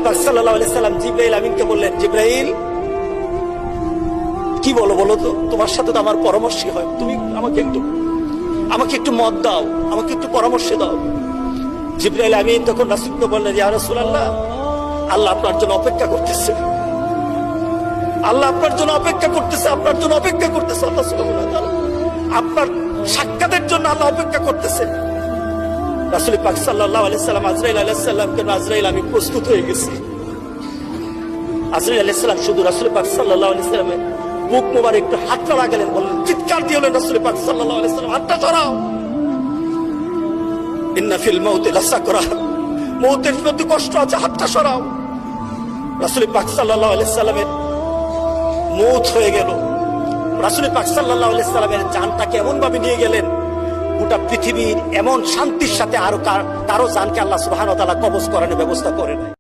পাক সাল্লাল্লাহু আলাইহি সাল্লাম জিবরাইল আমিনকে বললেন, জিবরাইল কি বলো তো, তোমার সাথে তো আমার পরামর্শ হয়, তুমি আমাকে একটু মত দাও, আমাকে একটু পরামর্শ দাও। জিবরাইল আমিন তখন রাসূলকে বললেন, ইয়া রাসূলুল্লাহ, আল্লাহ আপনার জন্য অপেক্ষা করতেছে, আল্লাহ আপনার জন্য অপেক্ষা করতেছে, আপনার জন্য অপেক্ষা করতেছে। আল্লাহ সুবহানাহু ওয়া তাআলা আপনার সাক্ষাতের জন্য আল্লাহ অপেক্ষা করতেছে। রাসূল পাক সাল্লাল্লাহু আলাইহি সাল্লাম আজরাইল আলাইহিস সালামকে, আজরাইল আমি প্রস্তুত হয়ে গেছি। আজরাইল আলাইহিস সালাম শুধু রাসূল পাক সাল্লাল্লাহু আলাইহি সাল্লামের বুক মোবারক একটু হাতটা লাগালেন, বললেন, চিৎকার দিয়ে বললেন রাসূল পাক সাল্লাল্লাহু আলাইহি সাল্লাম, হাতটা সরাও। ইন্না ফিল মাউতি লাসাকরাত, মউতের মধ্যে কষ্ট আছে, হাতটা সরাও। রাসূল পাক সাল্লাল্লাহু আলাইহি সাল্লামের মউত হয়ে গেল। রাসূল পাক সাল্লাল্লাহু আলাইহি সাল্লামের জানটাকে এমন ভাবে নিয়ে গেলেন, গোটা পৃথিবীর এমন শান্তির সাথে আরো কারো জানকে আল্লাহ সুবহানাহু ওয়া তাআলা কবজ করানোর ব্যবস্থা করে নাই।